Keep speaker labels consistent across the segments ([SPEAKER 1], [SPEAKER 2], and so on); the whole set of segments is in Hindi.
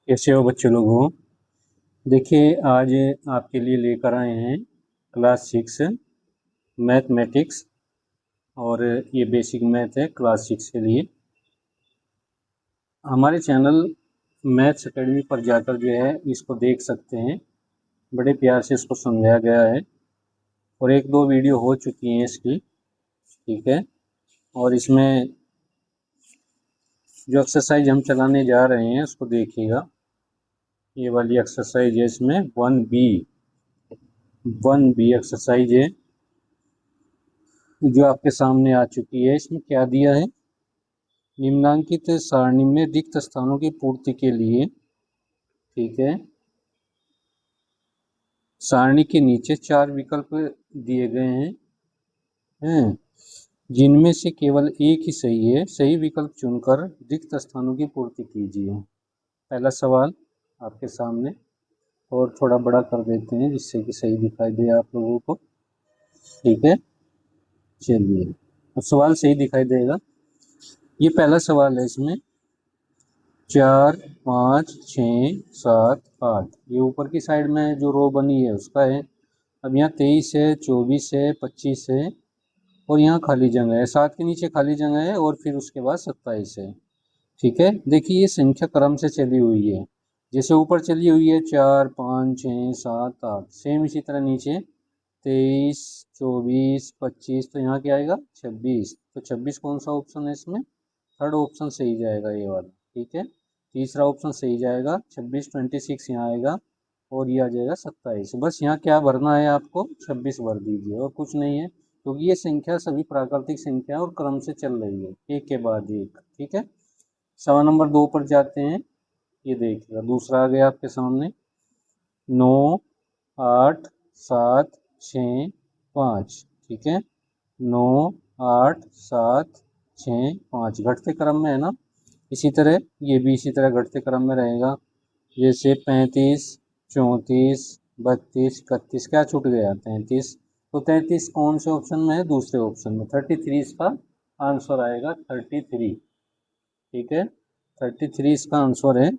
[SPEAKER 1] कैसे हो बच्चे लोग हो। देखिए आज आपके लिए लेकर आए हैं क्लास 6 मैथमेटिक्स। और ये बेसिक मैथ है क्लास 6 के लिए। हमारे चैनल मैथ्स एकेडमी पर जाकर जो है इसको देख सकते हैं। बड़े प्यार से इसको समझाया गया है और एक दो वीडियो हो चुकी हैं इसकी। ठीक है। और इसमें जो एक्सरसाइज हम चलाने जा रहे हैं उसको देखिएगा। ये वाली एक्सरसाइज है, इसमें 1B एक्सरसाइज है जो आपके सामने आ चुकी है। इसमें क्या दिया है, निम्नांकित सारणी में रिक्त स्थानों की पूर्ति के लिए, ठीक है, सारणी के नीचे 4 विकल्प दिए गए हैं जिनमें से केवल एक ही सही है। सही विकल्प चुनकर रिक्त स्थानों की पूर्ति कीजिए। पहला सवाल आपके सामने, और थोड़ा बड़ा कर देते हैं जिससे कि सही दिखाई दे आप लोगों को। ठीक है, चलिए अब सवाल सही दिखाई देगा। ये पहला सवाल है, इसमें 4, 5, 6, 7, 8 ये ऊपर की साइड में जो रो बनी है उसका है। अब यहाँ 23 है, 24 है, 25 है और यहाँ खाली जगह है। 7 के नीचे खाली जगह है और फिर उसके बाद 27 है। ठीक है, देखिए ये संख्या क्रम से चली हुई है। जैसे ऊपर चली हुई है 4, 5, 6, 7, 8, सेम इसी तरह नीचे 23, 24, 25, तो यहाँ क्या आएगा 26। तो 26 कौन सा ऑप्शन है इसमें, थर्ड ऑप्शन सही जाएगा ये वाला। ठीक है, तीसरा ऑप्शन सही जाएगा। 26, 26 यहाँ आएगा और ये आ जाएगा 27। बस यहाँ क्या भरना है आपको, 26 भर दीजिए और कुछ नहीं है, क्योंकि ये संख्या सभी प्राकृतिक संख्या और क्रम से चल रही है एक के बाद एक। ठीक है, सवाल नंबर 2 पर जाते हैं। ये देखिएगा, दूसरा आ गया आपके सामने। 9, 8, 7, 6, 5। ठीक है, 9, 8, 7, 6, 5 घटते क्रम में है ना। इसी तरह ये भी इसी तरह घटते क्रम में रहेगा। जैसे 35, 34, 32, 31, क्या छूट गया 33। तो 33 कौन से ऑप्शन में है, दूसरे ऑप्शन में। 33 इसका आंसर आएगा, 33। ठीक है, 33 इसका आंसर है,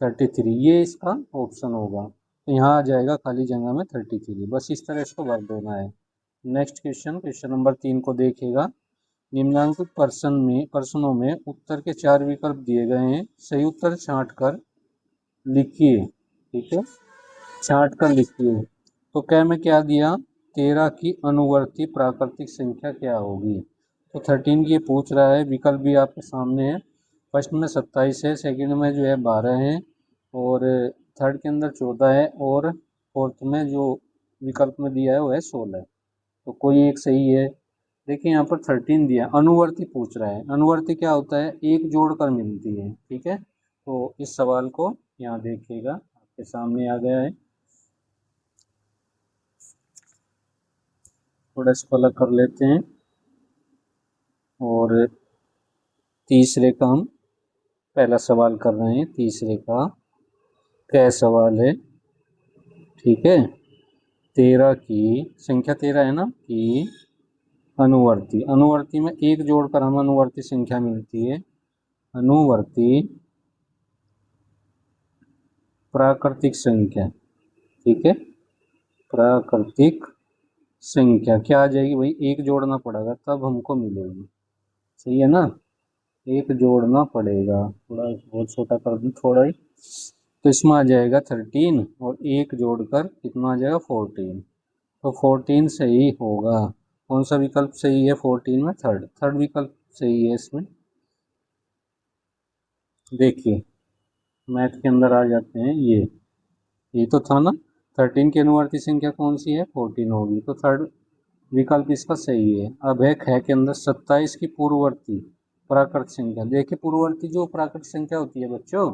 [SPEAKER 1] 33 ये इसका ऑप्शन होगा। तो यहाँ आ जाएगा खाली जगह में 33। बस इस तरह इसको भर देना है। नेक्स्ट क्वेश्चन, क्वेश्चन नंबर 3 को देखिएगा। निम्नांकित प्रश्नों में उत्तर के 4 विकल्प दिए गए हैं। सही उत्तर छांट कर लिखिए। ठीक है, छांट कर लिखिए। तो क्या में क्या दिया, 13 की अनुवर्ती प्राकृतिक संख्या क्या होगी। तो 13 की ये पूछ रहा है। विकल्प भी आपके सामने है। फर्स्ट में 27 है, सेकंड में जो है 12 है और थर्ड के अंदर 14 है और फोर्थ में जो विकल्प में दिया है वो है 16। तो कोई एक सही है। देखिए यहाँ पर 13 दिया, अनुवर्ती पूछ रहा है। अनुवर्ती क्या होता है, एक जोड़कर मिलती है। ठीक है, तो इस सवाल को यहाँ देखिएगा, आपके सामने आ गया है। थोड़ा इसको अलग कर लेते हैं और तीसरे का हम पहला सवाल कर रहे हैं। तीसरे का क्या सवाल है, ठीक है। 13 की संख्या 13 है ना, कि अनुवर्ती, अनुवर्ती में एक जोड़कर हम अनुवर्ती संख्या मिलती है। अनुवर्ती प्राकृतिक संख्या। ठीक है, प्राकृतिक संख्या क्या आ जाएगी भाई, एक जोड़ना पड़ेगा तब हमको मिलेगी। सही है ना, एक जोड़ना पड़ेगा। थोड़ा बहुत छोटा कर दूं थोड़ा ही, तो इसमें आ जाएगा 13 और एक जोड़कर कितना आ जाएगा 14। तो 14 सही होगा। कौन सा विकल्प सही है 14 में, थर्ड, थर्ड विकल्प सही है इसमें। देखिए मैथ के अंदर आ जाते हैं। ये तो था ना, 13 की अनुवर्ती संख्या कौन सी है, 14 होगी। तो थर्ड विकल्प इसका सही है। अब है ख के अंदर 27 की पूर्ववर्ती प्राकृत संख्या। देखिए पूर्ववर्ती जो प्राकृत संख्या होती है बच्चों,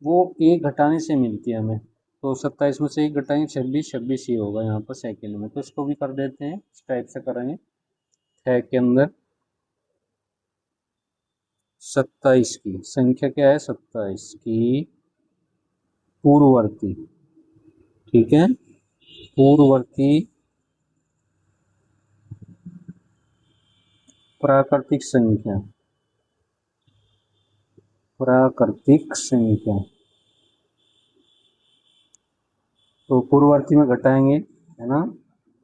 [SPEAKER 1] वो एक घटाने से मिलती है हमें। तो 27 में से एक घटाएंगे 26, 26 ही होगा यहाँ पर सेकंड में। तो इसको भी कर देते हैं, इस टाइप से करेंगे। ख के अंदर 27 की संख्या क्या है, 27 की पूर्ववर्ती। ठीक है, पूर्ववर्ती प्राकृतिक संख्या, प्राकृतिक संख्या। तो पूर्ववर्ती में घटाएंगे, है ना,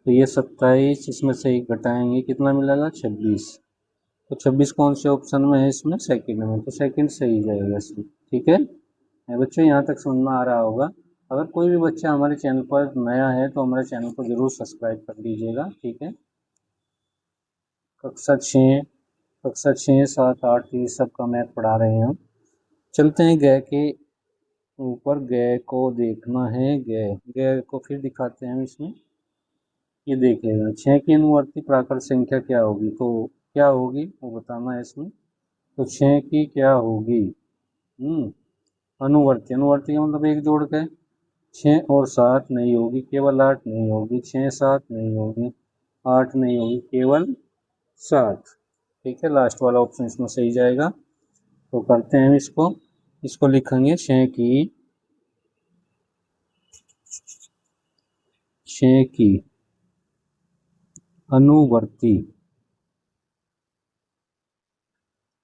[SPEAKER 1] तो ये 27, इसमें से एक घटाएंगे, कितना मिलेगा 26। तो 26 कौन से ऑप्शन में है, इसमें सेकंड में, तो सेकंड सही जाएगा इसमें। ठीक है बच्चों, यहाँ तक समझ में आ रहा होगा। अगर कोई भी बच्चा हमारे चैनल पर नया है तो हमारे चैनल को जरूर सब्सक्राइब कर लीजिएगा। ठीक है, कक्षा 6, कक्षा 6, 7, 8 ये सब का मैथ पढ़ा रहे हैं हम। चलते हैं गय के ऊपर, गय को देखना है, गय गय को फिर दिखाते हैं हम इसमें। ये देखेगा 6 की अनुवर्ती प्राकृत संख्या क्या होगी, तो क्या होगी वो बताना है इसमें। तो 6 की क्या होगी, अनुवर्ती, अनुवर्ती का मतलब एक जोड़ के 6 और 7 नहीं होगी, केवल 8 नहीं होगी, 6 7 नहीं होगी, 8 नहीं होगी, केवल 7। ठीक है, लास्ट वाला ऑप्शन इसमें सही जाएगा। तो करते हैं इसको, इसको लिखेंगे 6 की अनुवर्ती,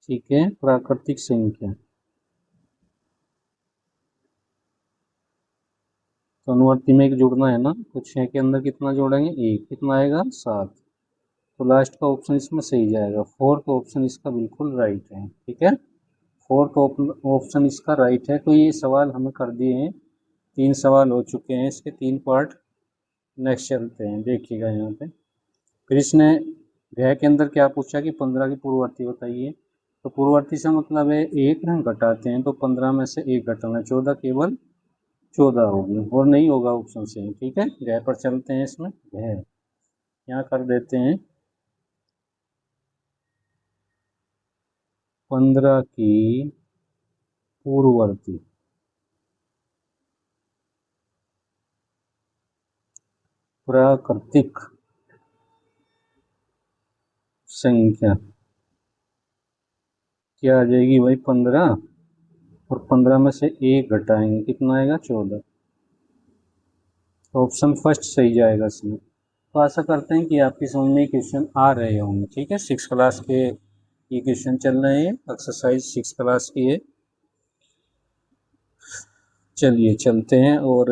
[SPEAKER 1] ठीक है, प्राकृतिक संख्या। तो अनुवर्ती में एक जोड़ना है ना, तो 6 के अंदर कितना जोड़ेंगे, एक, कितना आएगा 7। तो लास्ट का ऑप्शन इसमें सही जाएगा, फोर्थ ऑप्शन इसका बिल्कुल राइट है। ठीक है, फोर्थ ऑप्शन इसका राइट है। तो ये सवाल हमें कर दिए हैं, 3 सवाल हो चुके हैं, इसके 3 पार्ट। नेक्स्ट चलते हैं, देखिएगा यहाँ पे। फिर इसने गृह के अंदर क्या पूछा कि 15 की पूर्ववर्ती बताइए। तो पूर्ववर्ती से मतलब है एक हम घटाते हैं, तो 15 में से एक घटाना, 14 केवल 14 होगी, और नहीं होगा ऑप्शन से। ठीक है, गृह पर चलते हैं, इसमें गृह यहाँ कर देते हैं 15 की पूर्ववर्ती प्राकृतिक संख्या क्या आ जाएगी भाई 15, और 15 में से एक घटाएंगे, कितना आएगा 14। तो ऑप्शन फर्स्ट सही जाएगा इसमें। तो आशा करते हैं कि आपकी समझ में क्वेश्चन आ रहे होंगे। ठीक है, 6 क्लास के ये क्वेश्चन चल रहे हैं, एक्सरसाइज 6 क्लास की है। चलिए चलते हैं और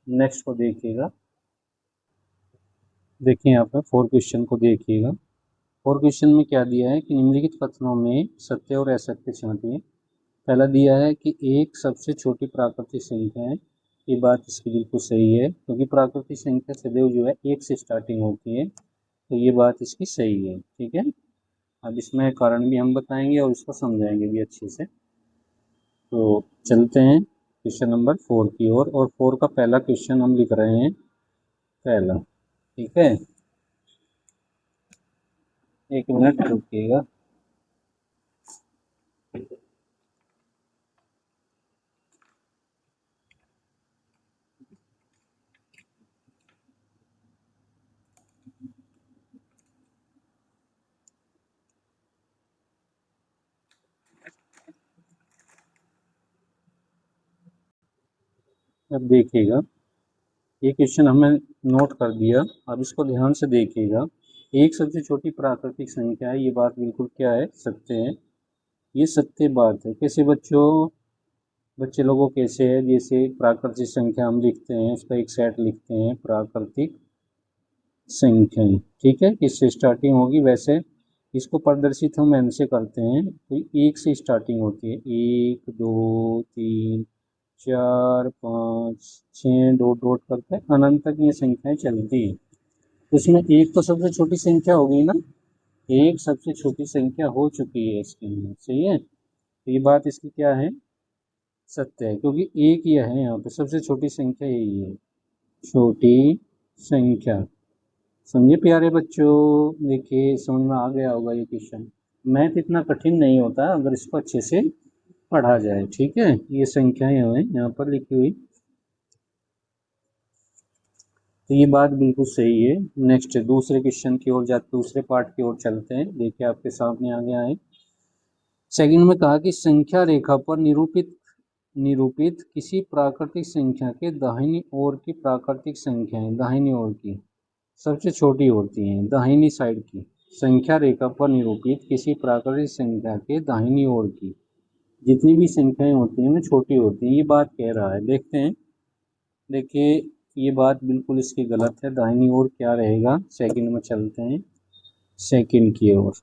[SPEAKER 1] नेक्स्ट को देखिएगा। देखिए यहाँ पर 4 क्वेश्चन को देखिएगा। 4 क्वेश्चन में क्या दिया है कि निम्नलिखित कथनों में सत्य और असत्य छांटिए। पहला दिया है कि एक सबसे छोटी प्राकृतिक संख्या है, ये बात इसकी बिल्कुल सही है, क्योंकि प्राकृतिक संख्या सदैव जो है एक से स्टार्टिंग होती है, तो ये बात इसकी सही है। ठीक है, अब इसमें कारण भी हम बताएंगे और इसको समझाएंगे भी अच्छे से। तो चलते हैं क्वेश्चन नंबर 4 की ओर, और 4 का पहला क्वेश्चन हम लिख रहे हैं, पहला। ठीक है, एक मिनट रुकिएगा। अब देखिएगा, ये क्वेश्चन हमें नोट कर दिया, अब इसको ध्यान से देखिएगा। एक सबसे छोटी प्राकृतिक संख्या है, ये बात बिल्कुल क्या है, सत्य है। ये सत्य बात है। कैसे बच्चों, बच्चे लोगों कैसे है, जैसे प्राकृतिक संख्या हम लिखते हैं, उसका एक सेट लिखते हैं, प्राकृतिक संख्या। ठीक है, किससे स्टार्टिंग होगी, वैसे इसको प्रदर्शित हम एन से करते हैं, तो एक से स्टार्टिंग होती है, 1 2 3 4 5 6 डॉट डॉट करके अनंत तक ये संख्याएं चलती है। उसमें एक तो सबसे छोटी संख्या हो गई ना, एक सबसे छोटी संख्या हो चुकी है इसके अंदर, सही है। तो ये बात इसकी क्या है, सत्य है, क्योंकि एक ही है यहाँ पे, सबसे छोटी संख्या यही है, छोटी संख्या। समझे प्यारे बच्चों, देखिए समझ में आ गया होगा ये क्वेश्चन। मैथ इतना कठिन नहीं होता अगर इसको अच्छे से पढ़ा जाए। ठीक है, ये संख्याएं हैं यहाँ पर लिखी हुई, तो ये बात बिल्कुल सही है। नेक्स्ट दूसरे क्वेश्चन की ओर जाते, दूसरे पार्ट की ओर चलते हैं। देखिए आपके सामने आ गया है। सेकंड में कहा कि संख्या रेखा पर निरूपित निरूपित किसी प्राकृतिक संख्या के दाहिनी ओर की प्राकृतिक संख्याएं, दाहिनी ओर की सबसे छोटी होती हैं, दाहिनी साइड की। संख्या रेखा पर निरूपित किसी प्राकृतिक संख्या के दाहिनी ओर की जितनी भी संख्याएं होती हैं वो छोटी होती हैं, ये बात कह रहा है। देखते हैं, देखिए ये बात बिल्कुल इसकी गलत है। दाहिनी ओर क्या रहेगा, सेकंड में चलते हैं सेकंड की ओर।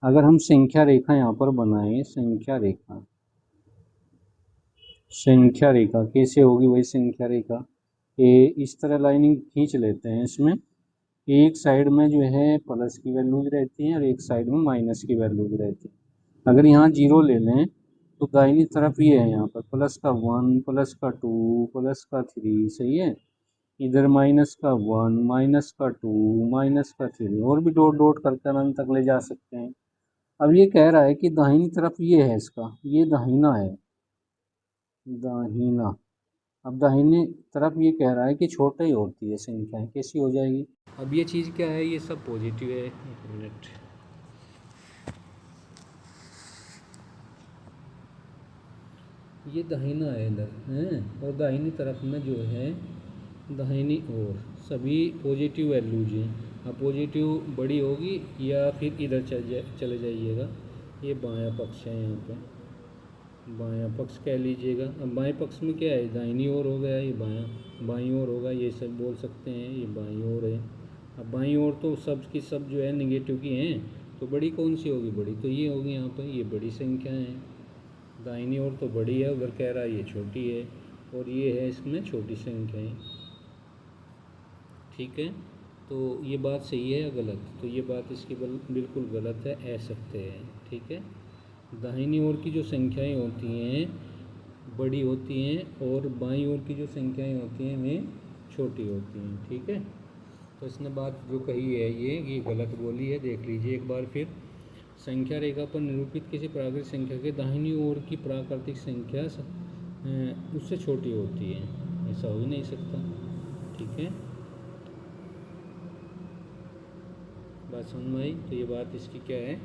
[SPEAKER 1] अगर हम संख्या रेखा यहाँ पर बनाएं, संख्या रेखा कैसे होगी वही संख्या रेखा, इस तरह लाइनिंग खींच लेते हैं। इसमें एक साइड में जो है प्लस की वैल्यूज रहती है और एक साइड में माइनस की वैल्यूज रहती है। अगर यहाँ जीरो ले लें तो दाहिनी तरफ ये है, यहाँ पर प्लस का 1, प्लस का 2, प्लस का 3, सही है। इधर माइनस का 1, माइनस का 2, माइनस का 3, और भी डॉट डॉट करके अनंत तक ले जा सकते हैं। अब ये कह रहा है कि दाहिनी तरफ ये है, इसका ये दाहिना है, दाहिना। अब दाहिने तरफ ये कह रहा है कि छोटा ही होती है संख्याएं, कैसी हो जाएगी। अब ये चीज़ क्या है, ये सब पॉजिटिव है। एक मिनट, ये दाहिना है इधर है, और दाहिनी तरफ में जो है दाहिनी ओर सभी पॉजिटिव वैल्यूज हैं। अब पॉजिटिव बड़ी होगी या फिर इधर चले जाइएगा, ये बायां पक्ष है, यहाँ पे बायां पक्ष कह लीजिएगा। अब बाएं पक्ष में क्या है, दाहिनी ओर हो गया, ये बाईं ओर होगा, ये सब बोल सकते हैं, ये बाईं ओर है। अब बाईं ओर तो सब की सब जो है निगेटिव की हैं, तो बड़ी कौन सी होगी, बड़ी तो ये होगी, यहाँ पर ये बड़ी संख्या है। दाहिनी ओर तो बड़ी है, उधर कह रहा है ये छोटी है, और ये है इसमें छोटी संख्याएँ। ठीक है, तो ये बात सही है या गलत, तो ये बात इसकी बिल्कुल गलत है, ऐसकते हैं। ठीक है, दाहिनी ओर की जो संख्याएं होती हैं बड़ी होती हैं, और बाईं ओर की जो संख्याएं होती हैं वे छोटी होती हैं। ठीक है, तो इसने बात जो कही है ये गलत बोली है। देख लीजिए एक बार फिर, संख्या रेखा पर निरूपित किसी प्राकृतिक संख्या के दाहिनी ओर की प्राकृतिक संख्या उससे छोटी होती है, ऐसा हो ही नहीं सकता। ठीक है, बात समझ में आई, तो ये बात इसकी क्या है,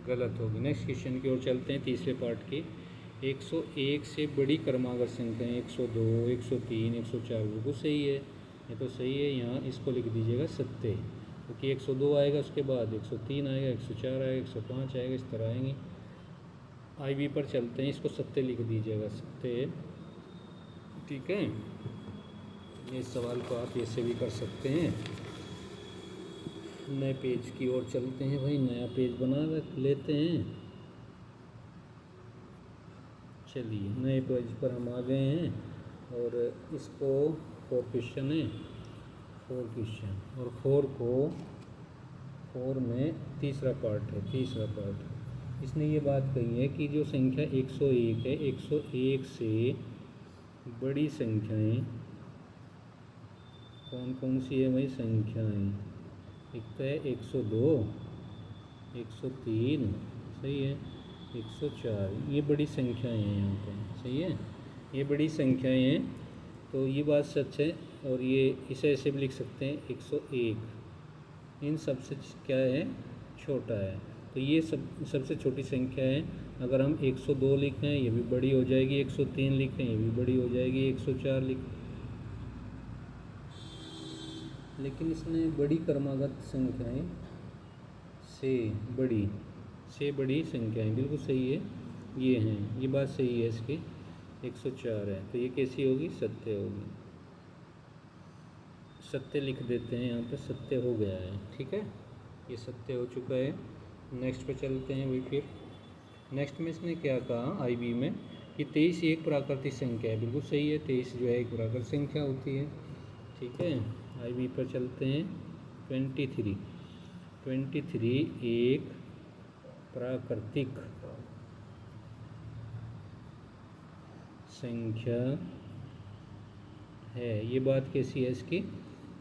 [SPEAKER 1] गलत होगी। नेक्स्ट क्वेश्चन की ओर चलते हैं, तीसरे पार्ट के। 101 से बड़ी क्रमागत संख्याएँ 102, 103, 104 बिल्कुल सही है, ये तो सही है। यहाँ इसको लिख दीजिएगा सत्य, क्योंकि 102 आएगा, उसके बाद 103 आएगा, 104 आएगा, 105 आएगा, इस तरह आएंगे। IB पर चलते हैं, इसको सत्य लिख दीजिएगा, सत्य। ठीक है, इस सवाल को आप ऐसे भी कर सकते हैं। नए पेज की ओर चलते हैं भाई, नया पेज बना लेते हैं। चलिए, नए पेज पर हम आ गए हैं, और इसको 4 क्वेश्चन है, 4 क्वेश्चन, और 4 में तीसरा पार्ट है, तीसरा पार्ट। इसने ये बात कही है कि जो संख्या 101 है, 101 से बड़ी संख्याएं कौन कौन सी है भाई संख्याएं, एक तो है 102, 103, सही है, 104, ये बड़ी संख्याएं हैं यहाँ पर, सही है, ये बड़ी संख्याएं हैं, तो ये बात सच है। और ये इसे ऐसे भी लिख सकते हैं 101, इन सबसे क्या है, छोटा है, तो ये सबसे छोटी संख्या है। अगर हम 102 लिखें ये भी बड़ी हो जाएगी, 103 लिखें ये भी बड़ी हो जाएगी, 104 लिखें, लेकिन इसने बड़ी क्रमागत संख्याएं से बड़ी संख्याएं बिल्कुल सही है, ये हैं, ये बात सही है इसकी, 104 है, तो ये कैसी होगी, सत्य होगी। सत्य लिख देते हैं यहाँ पे, सत्य हो गया है। ठीक है, ये सत्य हो चुका है। नेक्स्ट पे चलते हैं भाई फिर। नेक्स्ट में इसने क्या कहा IB में कि 23 एक प्राकृतिक संख्या है, बिल्कुल सही है, 23 जो है एक प्राकृतिक संख्या होती है। ठीक है, IB पर चलते हैं। 23 एक प्राकृतिक संख्या है, ये बात कैसी है इसकी,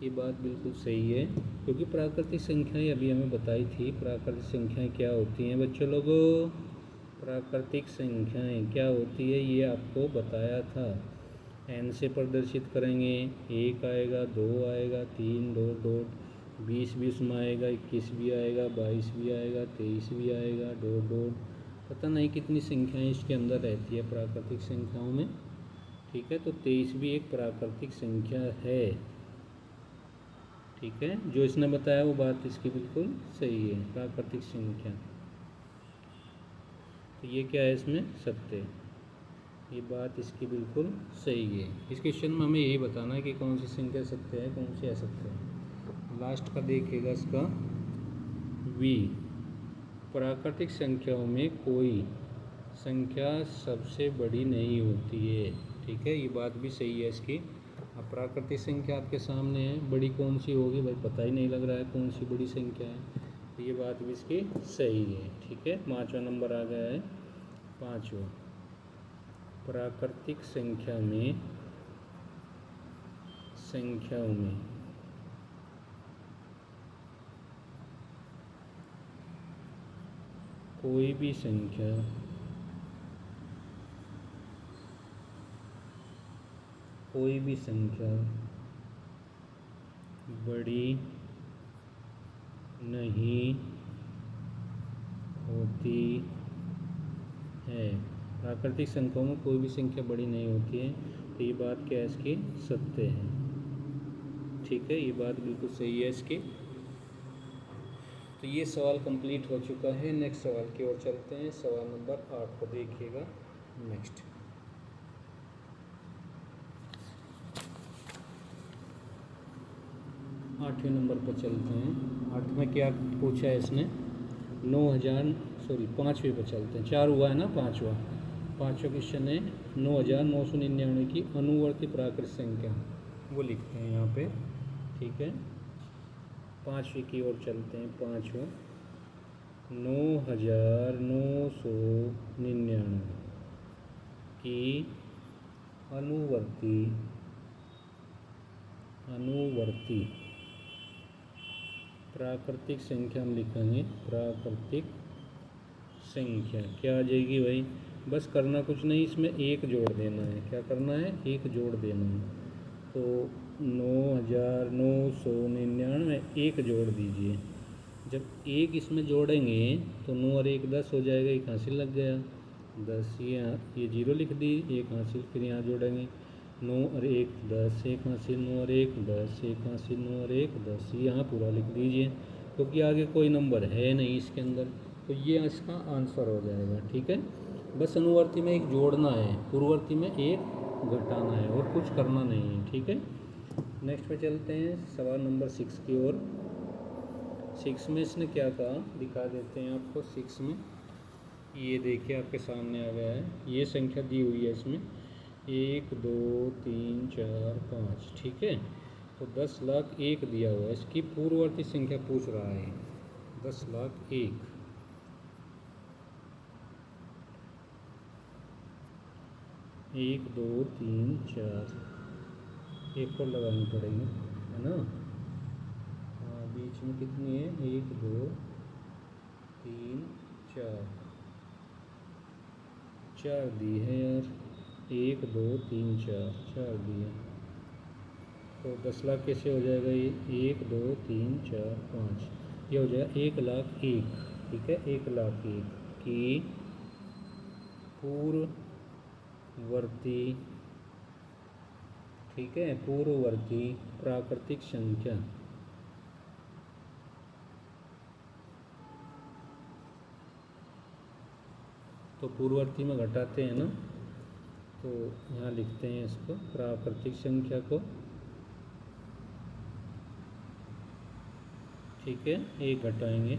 [SPEAKER 1] ये बात बिल्कुल सही है, क्योंकि प्राकृतिक संख्याएं अभी हमें बताई थी। प्राकृतिक संख्याएं क्या होती हैं बच्चों लोगों, प्राकृतिक संख्याएं क्या होती है ये आपको बताया था। n से प्रदर्शित करेंगे, 1 आएगा, 2 आएगा, 3 डॉट डॉट, 20 भी उसमें आएगा, 21 भी आएगा, 22 भी आएगा, 23 भी आएगा, डॉट डॉट, पता नहीं कितनी संख्याएं इसके अंदर रहती है प्राकृतिक संख्याओं में। ठीक है, तो 23 भी एक प्राकृतिक संख्या है। ठीक है, जो इसने बताया वो बात इसकी बिल्कुल सही है, प्राकृतिक संख्या, तो ये क्या है इसमें, सत्य। ये बात इसकी बिल्कुल सही है। इस क्वेश्चन में हमें यही बताना है कि कौन सी संख्या सत्य है, कौन सी असत्य है। लास्ट का देखिएगा इसका वी। प्राकृतिक संख्याओं में कोई संख्या सबसे बड़ी नहीं होती है। ठीक है, ये बात भी सही है इसकी। अब प्राकृतिक संख्या आपके सामने है, बड़ी कौन सी होगी भाई पता ही नहीं लग रहा है कौन सी बड़ी संख्या है, तो ये बात भी इसकी सही है। ठीक है, 5वां नंबर आ गया है। 5वां, प्राकृतिक संख्याओं में कोई भी संख्या बड़ी नहीं होती है। प्राकृतिक संख्याओं में कोई भी संख्या बड़ी नहीं होती है, तो ये बात क्या है इसकी, सत्य है। ठीक है, ये बात बिल्कुल सही है इसकी। तो ये सवाल कंप्लीट हो चुका है। नेक्स्ट सवाल की ओर चलते हैं। सवाल नंबर 8 को देखिएगा। नेक्स्ट 8वें नंबर पर चलते हैं। 8 में क्या पूछा है इसने, 5वें पर चलते हैं। 4 हुआ है ना, 5वां क्वेश्चन है 9999 की अनुवर्ती प्राकृतिक संख्या, वो लिखते हैं यहाँ पे। ठीक है, 5वीं की ओर चलते हैं। 5वां 9999 की अनुवर्ती प्राकृतिक संख्या हम लिखेंगे। प्राकृतिक संख्या क्या आ जाएगी भाई, बस करना कुछ नहीं, इसमें एक जोड़ देना है। क्या करना है, एक जोड़ देना है। तो 9999 एक जोड़ दीजिए। जब एक इसमें जोड़ेंगे तो 9 और 1 10 हो जाएगा। एक हासिल लग गया, 10 ये 0 लिख दी, एक हासिल। फिर यहाँ जोड़ेंगे 9 और 1 10, एक हासिल, 9 और 1 10, एक हासिल, 9 और 1 10। यहाँ पूरा लिख दीजिए, क्योंकि आगे कोई नंबर है नहीं इसके अंदर, तो ये इसका आंसर हो जाएगा। ठीक है, बस अनुवर्ती में एक जोड़ना है, पूर्ववर्ती में एक घटाना है, और कुछ करना नहीं है। ठीक है, नेक्स्ट पे चलते हैं सवाल नंबर 6 की ओर। 6 में इसने क्या कहा दिखा देते हैं आपको। 6 में ये देखिए आपके सामने आ गया है, ये संख्या दी हुई है इसमें 1 2 3 4 5। ठीक है, तो 10,01,000 दिया हुआ है। इसकी पूर्ववर्ती संख्या पूछ रहा है, 10,01,000। 1 2 3 4, एक और लगानी पड़ेगी, है ना। हाँ, बीच में कितनी है, 1 2 3 4, 4 दी है यार। 1 2 3 4, 4 दी है। तो 10,00,000 कैसे हो जाएगा ये, 1 2 3 4 5, ये हो जाएगा 1,01,000। ठीक है, 1,01,000 की पूर्ववर्ती, ठीक है, पूर्ववर्ती प्राकृतिक संख्या तो पूर्ववर्ती में घटाते हैं ना, तो यहाँ लिखते हैं इसको प्राकृतिक संख्या को। ठीक है, एक घटाएंगे,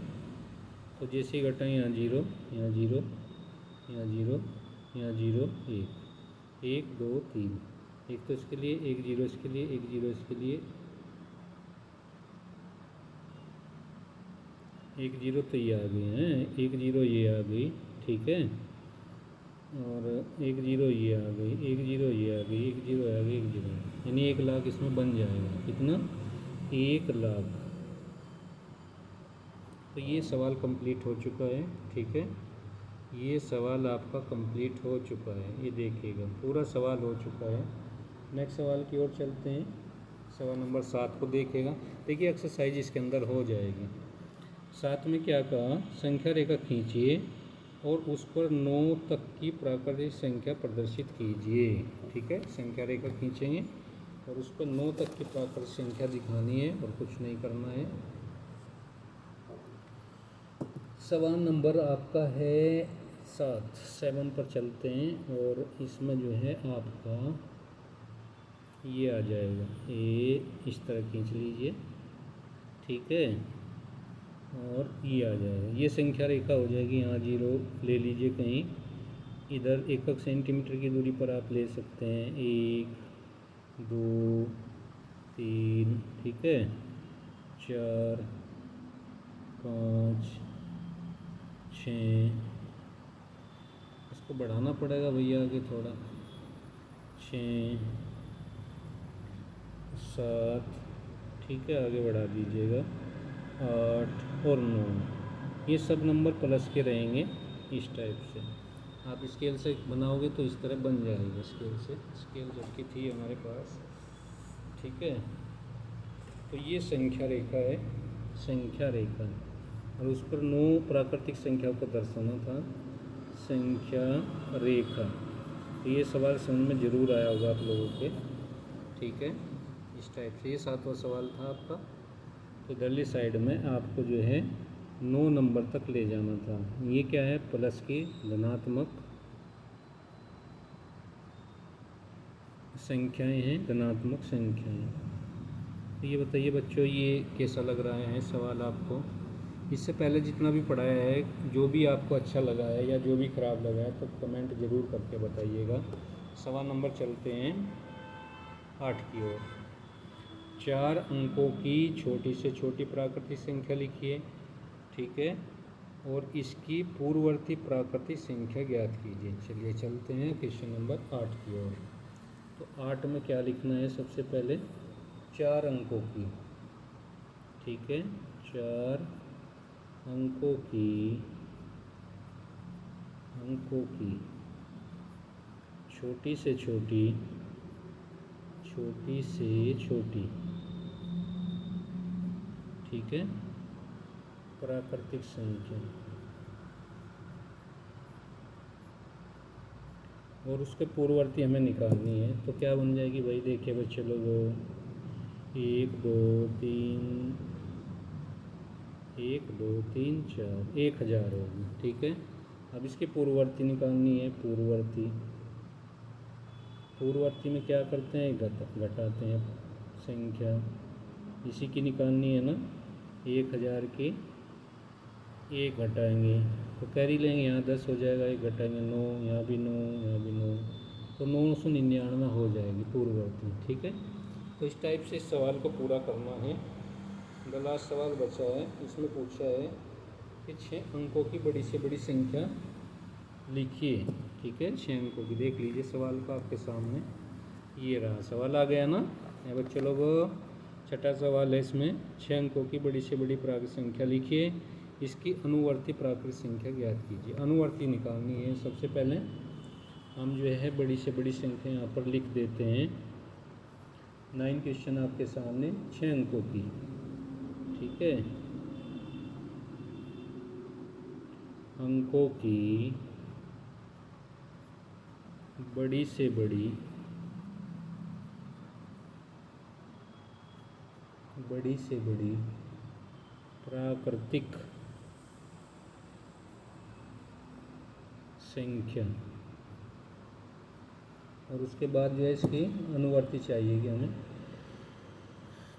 [SPEAKER 1] तो जैसे ही घटाएंगे यहाँ 0, यहाँ 0, यहाँ 0, यहाँ 0, 1 1 2 3, एक तो इसके लिए, एक 0 इसके लिए, एक 0 इसके लिए, एक 0 तो ये आ गए हैं, एक 0 ये आ गई। ठीक है, और एक 0 ये आ गई, एक 0 ये आ गई, एक 0 आ गई, एक 0, यानी 1,00,000 इसमें बन जाएगा। कितना, 1,00,000। तो ये सवाल कंप्लीट हो चुका है। ठीक है, ये सवाल आपका कंप्लीट हो चुका है, ये देखिएगा पूरा सवाल हो चुका है। नेक्स्ट सवाल की ओर चलते हैं। सवाल नंबर 7 को देखिएगा। देखिए एक्सरसाइज इसके अंदर हो जाएगी। 7 में क्या कहा, संख्या रेखा खींचिए और उस पर 9 तक की प्राकृतिक संख्या प्रदर्शित कीजिए। ठीक है, संख्या रेखा खींचेंगे और उस पर 9 तक की प्राकृतिक संख्या दिखानी है, और कुछ नहीं करना है। सवाल नंबर आपका है 7 पर चलते हैं और इसमें जो है आपका ये आ जाएगा, ये इस तरह खींच लीजिए, ठीक है, और ये आ जाएगा, ये संख्या रेखा हो जाएगी। यहाँ 0 ले लीजिए कहीं, इधर 1 सेंटीमीटर की दूरी पर आप ले सकते हैं, 1 2 3, ठीक है, 4 5 6, इसको बढ़ाना पड़ेगा भैया आगे थोड़ा, 6 7, ठीक है, आगे बढ़ा दीजिएगा, 8 और 9, ये सब नंबर प्लस के रहेंगे। इस टाइप से आप स्केल से बनाओगे तो इस तरह बन जाएगा, स्केल से, स्केल जबकि थी हमारे पास, ठीक है। तो ये संख्या रेखा है, संख्या रेखा, और उस पर 9 प्राकृतिक संख्याओं को दर्शाना था, संख्या रेखा। तो ये सवाल समझ में ज़रूर आया होगा आप लोगों के, ठीक है। इस टाइप से ये 7वां सवाल था आपका। तो इधरली साइड में आपको जो है 9 नंबर तक ले जाना था। ये क्या है, प्लस की धनात्मक संख्याएं हैं, धनात्मक संख्याएं। तो ये बताइए बच्चों, ये कैसा लग रहा है सवाल आपको? इससे पहले जितना भी पढ़ाया है, जो भी आपको अच्छा लगा है या जो भी ख़राब लगा है, तो कमेंट ज़रूर करके बताइएगा। सवाल नंबर चलते हैं 8 की ओर। 4 अंकों की छोटी से छोटी प्राकृतिक संख्या लिखिए, ठीक है, और इसकी पूर्ववर्ती प्राकृतिक संख्या ज्ञात कीजिए। चलिए चलते हैं क्वेश्चन नंबर 8 की ओर। तो 8 में क्या लिखना है, सबसे पहले 4 अंकों की, ठीक है, 4 अंकों की छोटी से छोटी, छोटी से छोटी, ठीक है, प्राकृतिक संख्या, और उसके पूर्ववर्ती हमें निकालनी है। तो क्या बन जाएगी भाई, देखिए बच्चे लोगों, 1 2 3, 1 2 3 4, 1000 होगी, ठीक है। अब इसकी पूर्ववर्ती निकालनी है, पूर्ववर्ती में क्या करते हैं, घटाते हैं संख्या, इसी की निकालनी है ना। 1000 की 1 घटाएंगे तो कैरी लेंगे, यहाँ 10 हो जाएगा, 1 घटाएंगे 9, यहाँ भी 9, यहाँ भी 9, तो 999 हो जाएगी पूर्ववर्ती, ठीक है। तो इस टाइप से इस सवाल को पूरा करना है। द लास्ट सवाल बचा है, इसमें पूछा है कि 6 अंकों की बड़ी से बड़ी संख्या लिखिए, ठीक है, 6 अंकों की। देख लीजिए सवाल को आपके सामने, ये रहा सवाल, आ गया ना बच्चे लोगों। छठा सवाल है, इसमें 6 अंकों की बड़ी से बड़ी प्राकृतिक संख्या लिखिए, इसकी अनुवर्ती प्राकृतिक संख्या ज्ञात कीजिए। अनुवर्ती निकालनी है। सबसे पहले हम जो है बड़ी से बड़ी संख्या यहाँ पर लिख देते हैं। 9 क्वेश्चन आपके सामने, 6 अंकों की, ठीक है, अंकों की बड़ी से बड़ी, बड़ी से बड़ी प्राकृतिक संख्या, और उसके बाद जो है इसकी अनुवर्ती चाहिए कि हमें,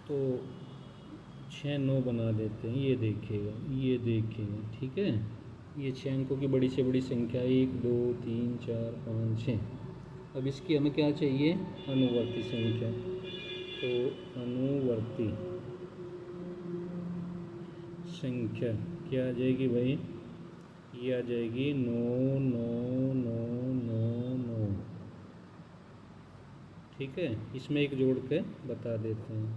[SPEAKER 1] तो 6 9 बना देते हैं। ये देखिएगा, ये देखिएगा, ठीक है, ये 6 अंकों की बड़ी से बड़ी संख्या, 1 2 3 4 5 6। अब इसकी हमें क्या चाहिए, अनुवर्ती संख्या। तो अनुवर्ती संख्या क्या आ जाएगी भाई, ये आ जाएगी 9 9 9 9 9, ठीक है। इसमें एक जोड़ के बता देते हैं,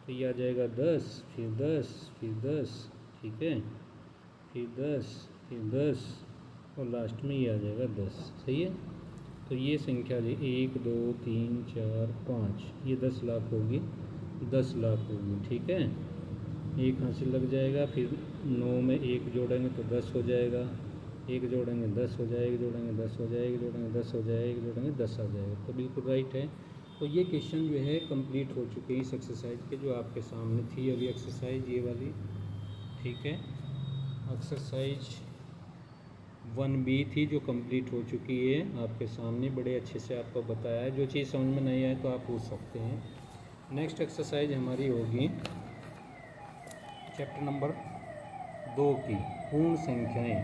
[SPEAKER 1] तो ये आ जाएगा 10, फिर 10, फिर 10, ठीक है, फिर 10, फिर 10, और लास्ट में ये आ जाएगा 10, सही है। तो ये संख्या 1 2 3 4 5, ये 10 लाख होगी, 10 लाख होगी, ठीक है। एक हासिल लग जाएगा, फिर 9 में 1 जोड़ेंगे तो 10 हो जाएगा, 1 जोड़ेंगे 10 हो जाएगा, जोड़ेंगे 10 हो जाएगा, जोड़ेंगे 10 हो जाएगा, जोड़ेंगे 10 आ जाएगा। तो बिल्कुल राइट है। तो ये क्वेश्चन जो है कंप्लीट हो चुके हैं इस एक्सरसाइज के, जो आपके सामने थी अभी एक्सरसाइज ये वाली, ठीक है। एक्सरसाइज 1B थी जो कंप्लीट हो चुकी है आपके सामने, बड़े अच्छे से आपको बताया है। जो चीज़ समझ में नहीं आए तो आप पूछ सकते हैं। नेक्स्ट एक्सरसाइज हमारी होगी चैप्टर नंबर 2 की पूर्ण संख्याएं।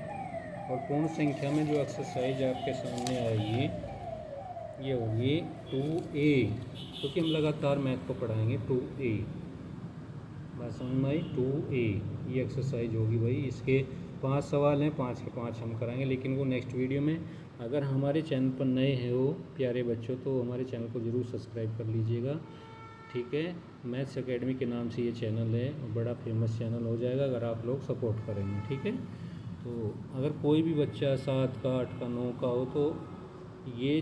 [SPEAKER 1] और पूर्ण संख्या में जो एक्सरसाइज आपके सामने आएगी ये होगी 2A, क्योंकि हम लगातार मैथ को पढ़ाएंगे। 2A बात समझ में आई। 2A ये एक्सरसाइज होगी भाई। इसके 5 सवाल हैं, 5 के 5 हम कराएंगे, लेकिन वो नेक्स्ट वीडियो में। अगर हमारे चैनल पर नए हैं वो प्यारे बच्चों, तो हमारे चैनल को ज़रूर सब्सक्राइब कर लीजिएगा, ठीक है। मैथ्स एकेडमी के नाम से ये चैनल है और बड़ा फेमस चैनल हो जाएगा अगर आप लोग सपोर्ट करेंगे, ठीक है। तो अगर कोई भी बच्चा 7 का, 8 का, 9 का हो तो ये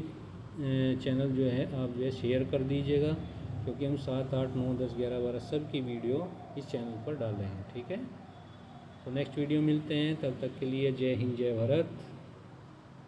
[SPEAKER 1] चैनल जो है आप जो है शेयर कर दीजिएगा, क्योंकि हम 7, 8, 9, 10, 11, 12 सब की वीडियो इस चैनल पर डाले हैं, ठीक है। तो नेक्स्ट वीडियो मिलते हैं, तब तक के लिए जय हिंद, जय भारत।